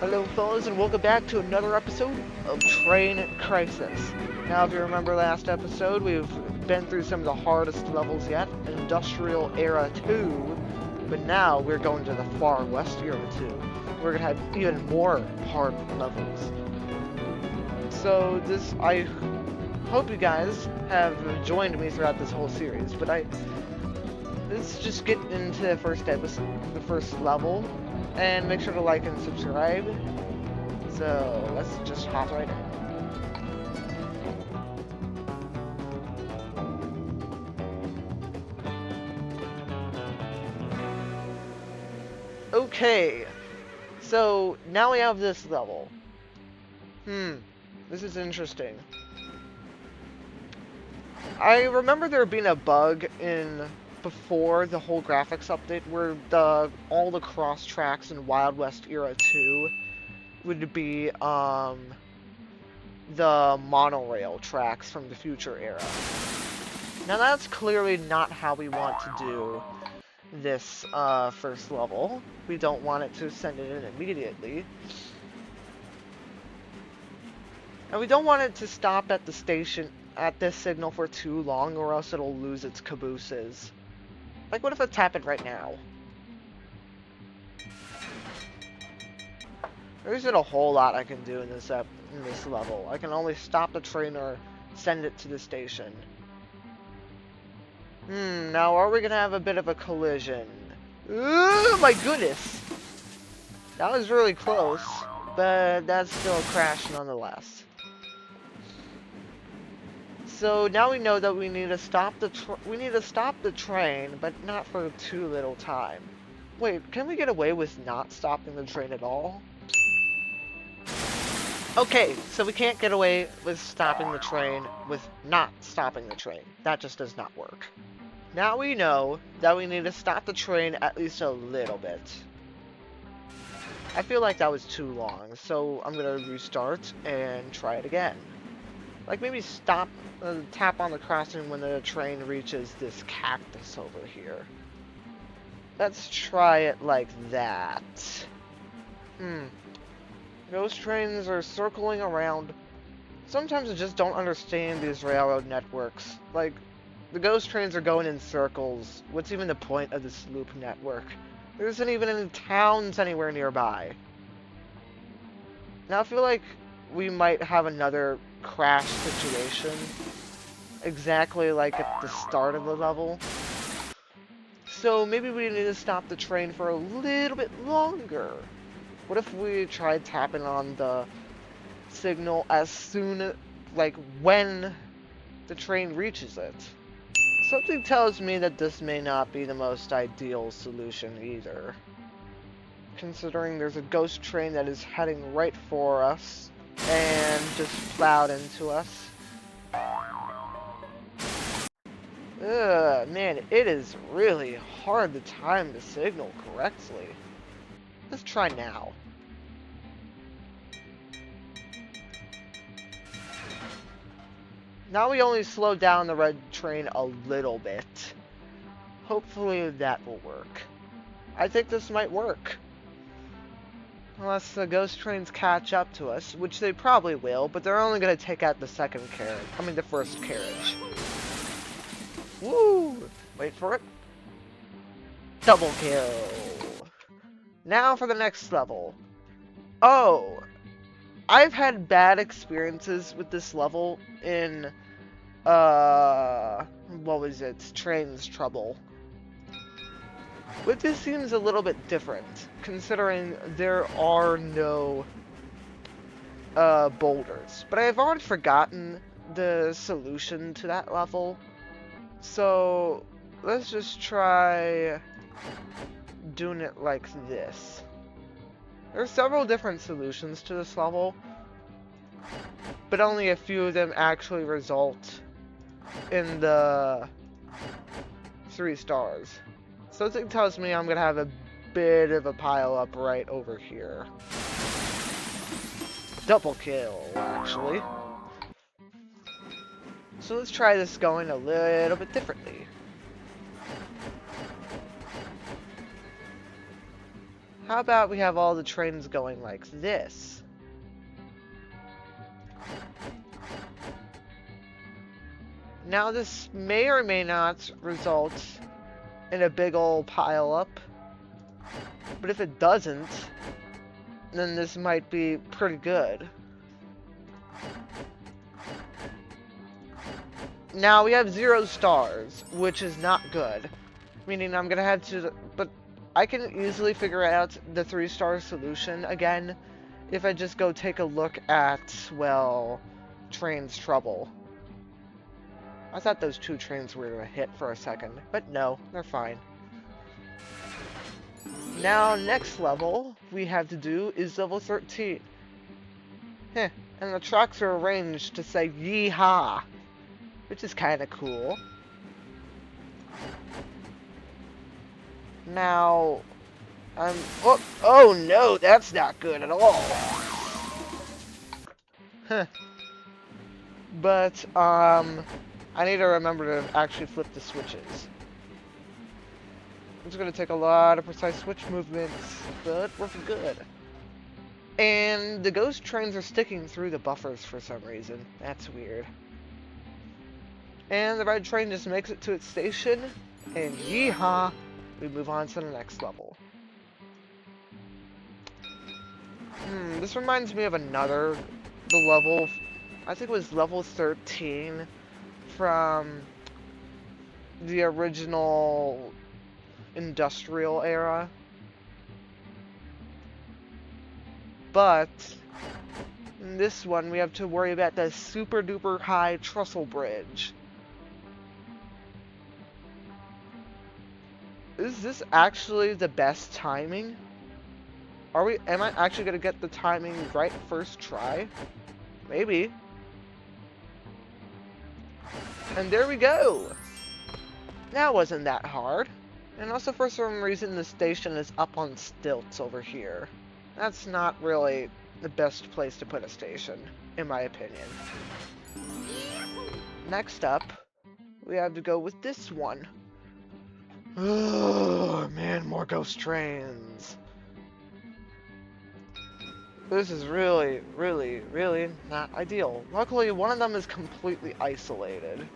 Hello fellas and welcome back to another episode of Train Crisis. Now if you remember last episode, we've been through some of the hardest levels yet, Industrial Era 2, but now we're going to the Far West Era 2. We're going to have even more hard levels. So I hope you guys have joined me throughout this whole series, but let's just get into the first episode, the first level. And make sure to like and subscribe. So let's just hop right in. Okay, so now we have this level. This is interesting. I remember there being a bug in before the whole graphics update where all the cross tracks in Wild West Era 2 would be the monorail tracks from the future era. Now that's clearly not how we want to do this first level. We don't want it to send it in immediately. And we don't want it to stop at the station at this signal for too long or else it'll lose its cabooses. Like, what if it's happened right now? There isn't a whole lot I can do in this level. I can only stop the train or send it to the station. Now are we gonna have a bit of a collision? Oh my goodness! That was really close, but that's still a crash nonetheless. So now we know that we need to stop the train, but not for too little time. Wait, can we get away with not stopping the train at all? Okay, so we can't get away with stopping the train with not stopping the train. That just does not work. Now we know that we need to stop the train at least a little bit. I feel like that was too long, so I'm gonna restart and try it again. Like maybe stop, tap on the crossing when the train reaches this cactus over here. Let's try it like that. Ghost trains are circling around. Sometimes I just don't understand these railroad networks. Like, the ghost trains are going in circles. What's even the point of this loop network? There isn't even any towns anywhere nearby. Now I feel like we might have another crash situation. Exactly like at the start of the level. So maybe we need to stop the train for a little bit longer. What if we tried tapping on the signal as soon, like when the train reaches it? Something tells me that this may not be the most ideal solution either. Considering there's a ghost train that is heading right for us and just plowed into us. Ugh, man, it is really hard to time the signal correctly. Let's try now. Now we only slow down the red train a little bit. Hopefully that will work. I think this might work. Unless the ghost trains catch up to us, which they probably will, but they're only going to take out the second carriage. I mean the first carriage. Woo! Wait for it. Double kill. Now for the next level. Oh, I've had bad experiences with this level in, what was it? Train's Trouble. But this seems a little bit different, considering there are no, boulders. But I've already forgotten the solution to that level. So, let's just try doing it like this. There are several different solutions to this level, but only a few of them actually result in the 3 stars. Something tells me I'm gonna have a bit of a pile up right over here. Double kill, actually. So let's try this going a little bit differently. How about we have all the trains going like this? Now this may or may not result in a big old pile up, but if it doesn't, then this might be pretty good. Now we have 0 stars, which is not good. Meaning I'm gonna have to, but I can easily figure out the 3-star solution again if I just go take a look at, well, train's trouble. I thought those 2 trains were gonna hit for a second, but no, they're fine. Now, next level we have to do is level 13. Heh, and the tracks are arranged to say yee-haw, which is kinda cool. Now, oh no, that's not good at all. Huh. But, I need to remember to actually flip the switches. It's going to take a lot of precise switch movements, but we're good. And the ghost trains are sticking through the buffers for some reason. That's weird. And the red train just makes it to its station, and yeehaw, we move on to the next level. This reminds me of the level, I think it was level 13 from the original industrial era. But in this one, we have to worry about the super duper high Trestle bridge. Is this actually the best timing? Am I actually gonna get the timing right first try? Maybe. And there we go! That wasn't that hard. And also for some reason the station is up on stilts over here. That's not really the best place to put a station, in my opinion. Next up, we have to go with this one. Oh man, more ghost trains. This is really, really, really not ideal. Luckily, one of them is completely isolated.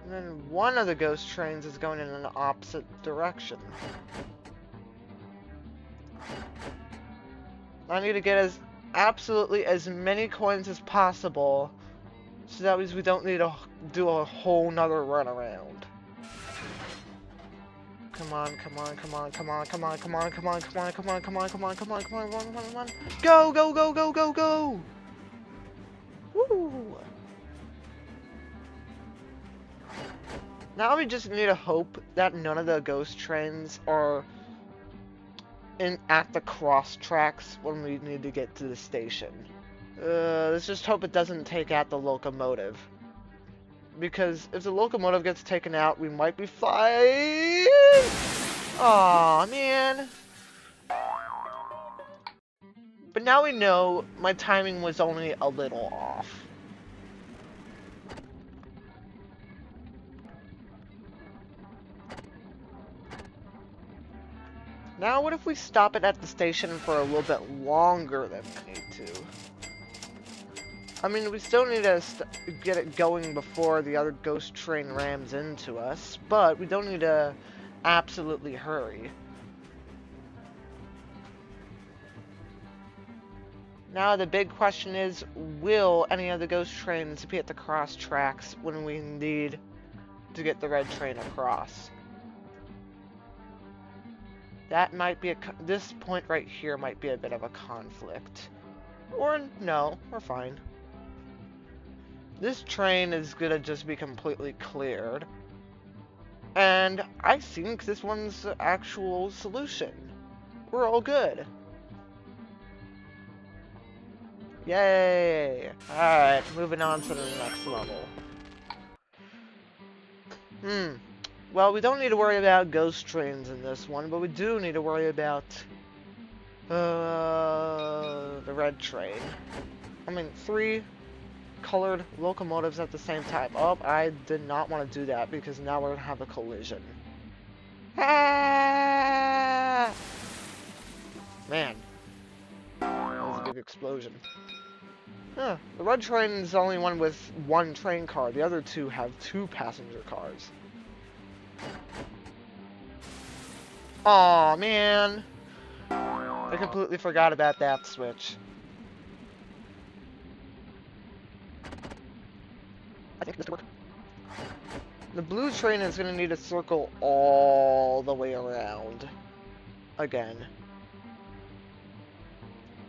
And then one of the ghost trains is going in an opposite direction. I need to get absolutely as many coins as possible, so that means we don't need to do a whole nother run around. Come on, come on, come on, come on, come on, come on, come on, come on, come on, come on, come on, come on, come on, come on, come on. Go, go, go, go, go, go! Woo! Now we just need to hope that none of the ghost trains are at the cross tracks when we need to get to the station. Let's just hope it doesn't take out the locomotive. Because if the locomotive gets taken out, we might be fine. Aw, man. But now we know my timing was only a little off. Now, what if we stop it at the station for a little bit longer than we need to? I mean, we still need to get it going before the other ghost train rams into us, but we don't need to absolutely hurry. Now, the big question is, will any of the ghost trains be at the cross tracks when we need to get the red train across? That might be this point right here might be a bit of a conflict. Or no, we're fine. This train is gonna just be completely cleared. And I think this one's the actual solution. We're all good. Yay! Alright, moving on to the next level. Well, we don't need to worry about ghost trains in this one, but we do need to worry about the red train. I mean, 3 colored locomotives at the same time. Oh, I did not want to do that because now we're going to have a collision. Ah! Man, that was a big explosion. Huh. The red train is the only one with one train car. The other two have two passenger cars. Aw, man. I completely forgot about that switch. I think this will work. The blue train is going to need to circle all the way around. Again.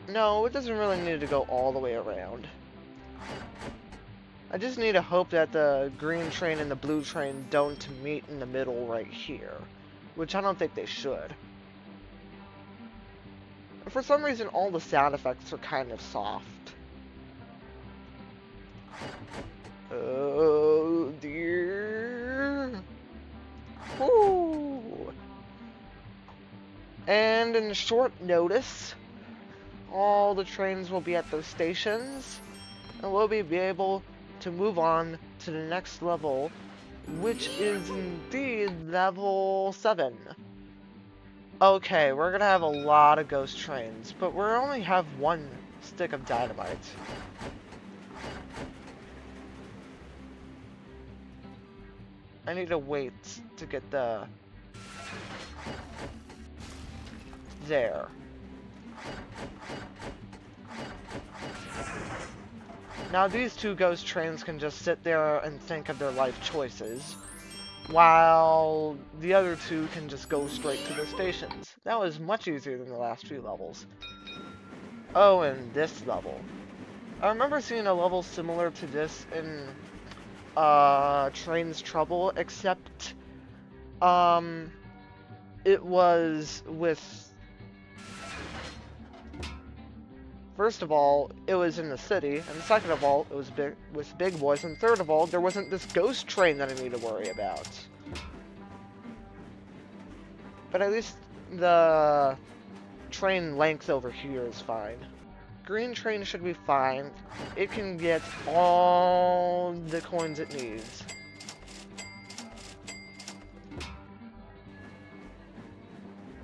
No, it doesn't really need to go all the way around. I just need to hope that the green train and the blue train don't meet in the middle right here. Which I don't think they should. For some reason, all the sound effects are kind of soft. Oh dear. Woo. And in short notice, all the trains will be at their stations, and we'll be able to move on to the next level, which is indeed level 7. Okay, we're gonna have a lot of ghost trains, but we only have one stick of dynamite. I need to wait to get the... There. Now these two ghost trains can just sit there and think of their life choices, while the other two can just go straight to their stations. That was much easier than the last few levels. Oh, and this level. I remember seeing a level similar to this in Train's Trouble, except it was with... First of all, it was in the city, and second of all, it was with big boys, and third of all, there wasn't this ghost train that I need to worry about. But at least the train length over here is fine. Green train should be fine. It can get all the coins it needs.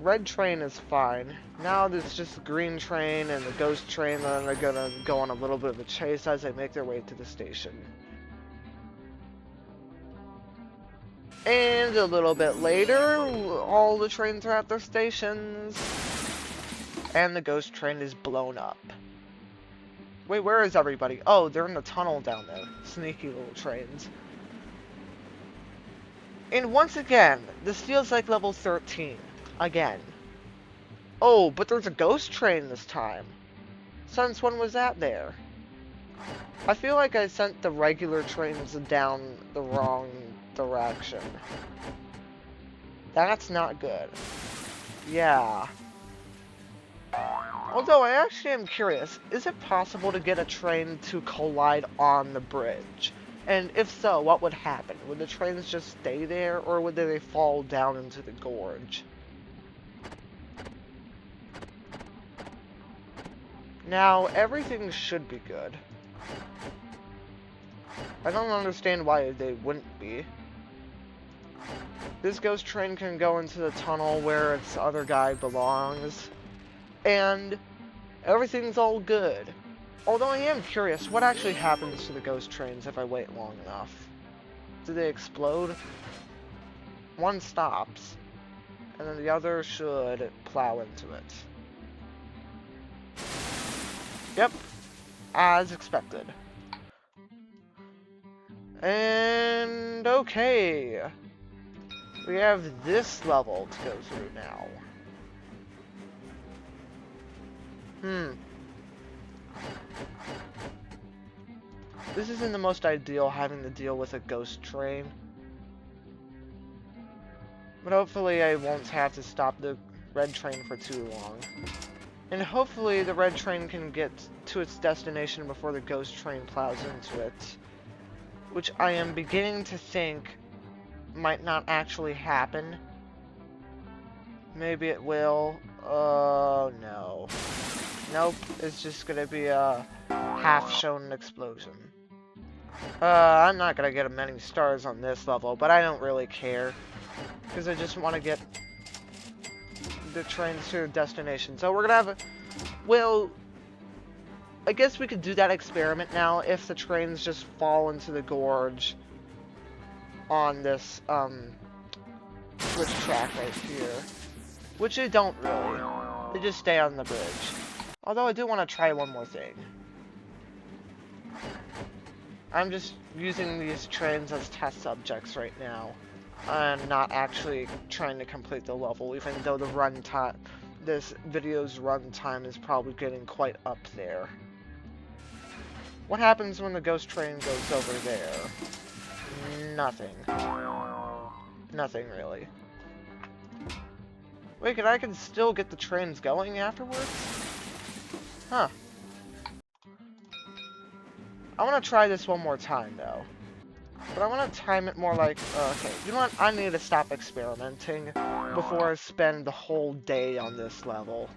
Red train is fine. Now there's just the green train and the ghost train that are gonna go on a little bit of a chase as they make their way to the station. And a little bit later, all the trains are at their stations. And the ghost train is blown up. Wait, where is everybody? Oh, they're in the tunnel down there. Sneaky little trains. And once again, this feels like level 13. Again. Oh, but there's a ghost train this time. Since when was that there? I feel like I sent the regular trains down the wrong direction. That's not good. Yeah. Although I actually am curious, is it possible to get a train to collide on the bridge? And if so, what would happen? Would the trains just stay there, or would they fall down into the gorge? Now, everything should be good. I don't understand why they wouldn't be. This ghost train can go into the tunnel where its other guy belongs. And everything's all good. Although I am curious, what actually happens to the ghost trains if I wait long enough? Do they explode? One stops, and then the other should plow into it. Yep, as expected. And okay, we have this level to go through now. This isn't the most ideal, having to deal with a ghost train. But hopefully I won't have to stop the red train for too long. And hopefully the red train can get to its destination before the ghost train plows into it. Which I am beginning to think might not actually happen. Maybe it will. Oh no. Nope, it's just gonna be a half-shown explosion. I'm not gonna get many stars on this level, but I don't really care. Because I just want to get the trains to their destination. So we're gonna have, well, I guess we could do that experiment now if the trains just fall into the gorge on this, switch track right here. Which they don't really. They just stay on the bridge. Although I do want to try one more thing. I'm just using these trains as test subjects right now. I'm not actually trying to complete the level, even though the run time, this video's run time is probably getting quite up there. What happens when the ghost train goes over there? Nothing. Nothing, really. Wait, I can still get the trains going afterwards? Huh. I want to try this one more time, though. But I want to time it more like... okay, you know what? I need to stop experimenting before I spend the whole day on this level.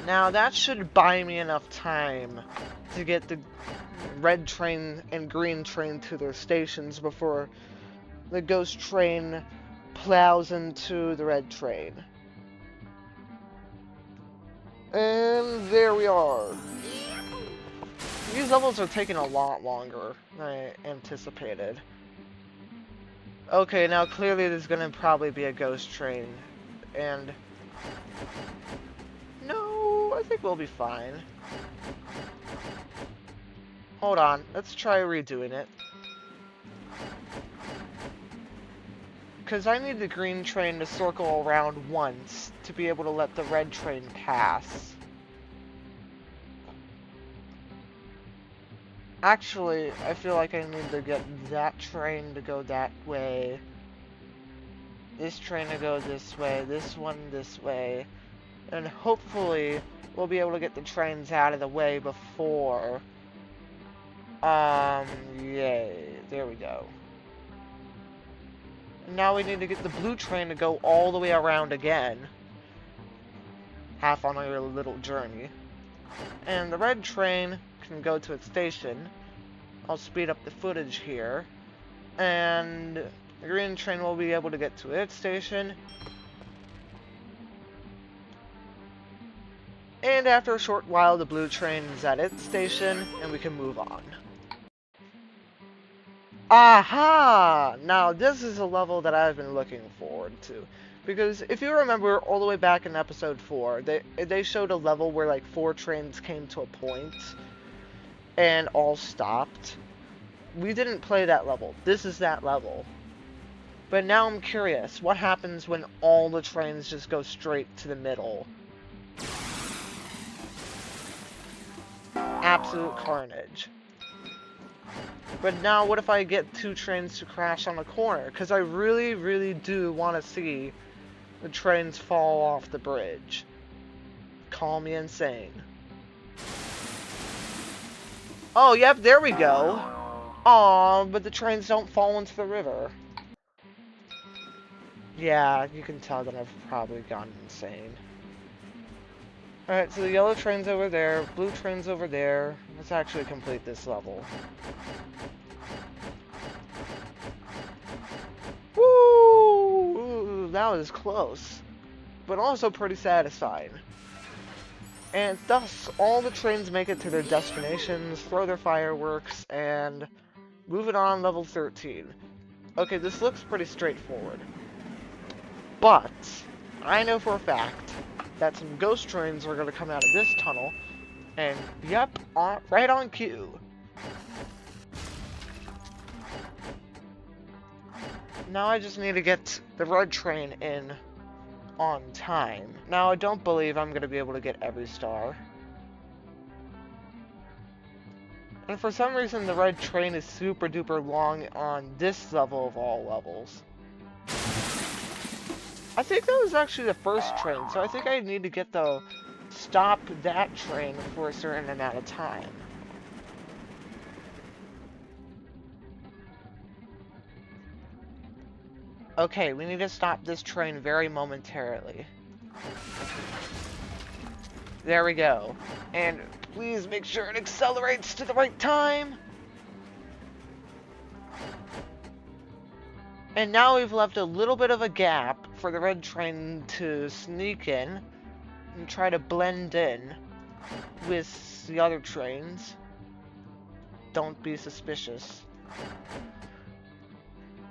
Now, that should buy me enough time to get the red train and green train to their stations before the ghost train plows into the red train. And there we are. These levels are taking a lot longer than I anticipated. Okay, now clearly there's gonna probably be a ghost train. And... no, I think we'll be fine. Hold on, let's try redoing it. Because I need the green train to circle around once to be able to let the red train pass. Actually, I feel like I need to get that train to go that way. This train to go this way, this one this way. And hopefully, we'll be able to get the trains out of the way before... yay. There we go. Now we need to get the blue train to go all the way around again. Half on our little journey. And the red train can go to its station. I'll speed up the footage here. And the green train will be able to get to its station. And after a short while, the blue train is at its station, and we can move on. Aha! Now, this is a level that I've been looking forward to. Because if you remember, all the way back in episode 4, they showed a level where, like, 4 trains came to a point, and all stopped. We didn't play that level. This is that level. But now I'm curious, what happens when all the trains just go straight to the middle? Absolute carnage. But now, what if I get 2 trains to crash on a corner? Because I really, really do want to see the trains fall off the bridge. Call me insane. Oh, yep, there we go. Aw, but the trains don't fall into the river. Yeah, you can tell that I've probably gone insane. Alright, so the yellow train's over there, blue train's over there. Let's actually complete this level. Woo! That was close. But also pretty satisfying. And thus, all the trains make it to their destinations, throw their fireworks, and move it on level 13. Okay, this looks pretty straightforward. But, I know for a fact that some ghost trains are going to come out of this tunnel, and yep, right on cue. Now I just need to get the red train in on time. Now I don't believe I'm going to be able to get every star. And for some reason the red train is super duper long on this level of all levels. I think that was actually the first train, so I think I need to get the stop that train for a certain amount of time. Okay, we need to stop this train very momentarily. There we go. And please make sure it accelerates to the right time. And now we've left a little bit of a gap for the red train to sneak in and try to blend in with the other trains. Don't be suspicious.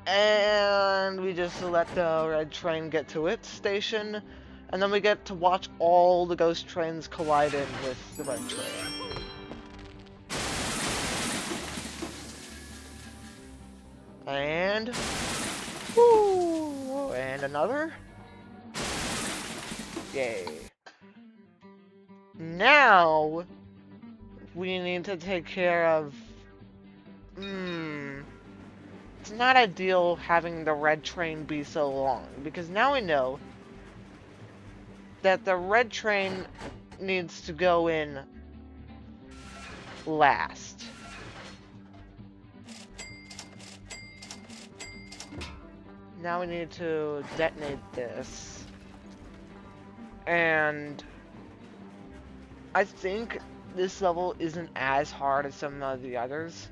And we just let the red train get to its station, and then we get to watch all the ghost trains collide in with the red train. And... woo! And another? Yay. Now... we need to take care of... It's not ideal having the red train be so long, because now we know that the red train needs to go in last. Now we need to detonate this. And I think this level isn't as hard as some of the others.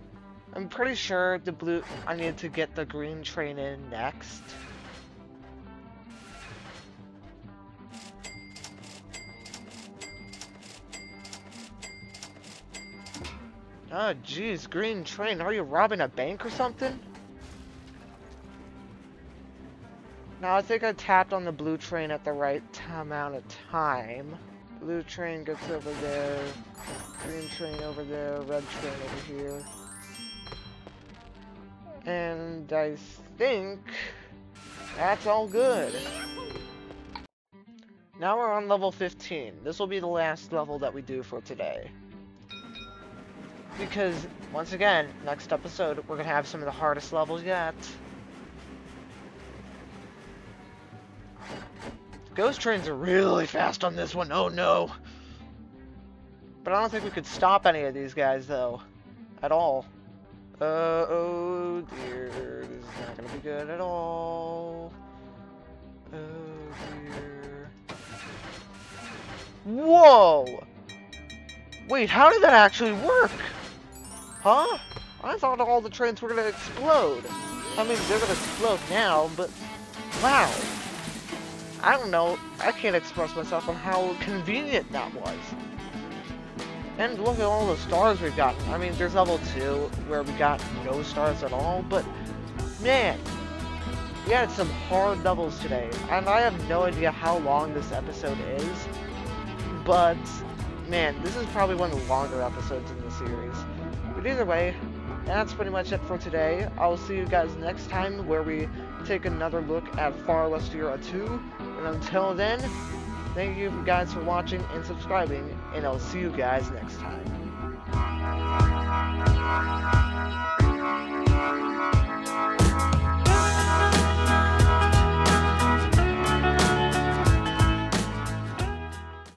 I'm pretty sure I need to get the green train in next. Oh jeez, green train, are you robbing a bank or something? Now I think I tapped on the blue train at the right amount of time. Blue train gets over there, green train over there, red train over here. And I think that's all good. Now we're on level 15. This will be the last level that we do for today. Because, once again, next episode, we're going to have some of the hardest levels yet. Ghost trains are really fast on this one, oh no! But I don't think we could stop any of these guys, though. At all. Oh dear, this is not gonna be good at all. Oh dear. Whoa! Wait, how did that actually work? Huh? I thought all the trains were gonna explode. I mean, they're gonna explode now, but wow. I don't know, I can't express myself on how convenient that was. And look at all the stars we've gotten. I mean, there's level 2 where we got no stars at all, but man, we had some hard levels today. And I have no idea how long this episode is, but man, this is probably one of the longer episodes in the series. But either way, that's pretty much it for today. I'll see you guys next time where we take another look at Far Westiera 2. And until then, thank you guys for watching and subscribing, and I'll see you guys next time.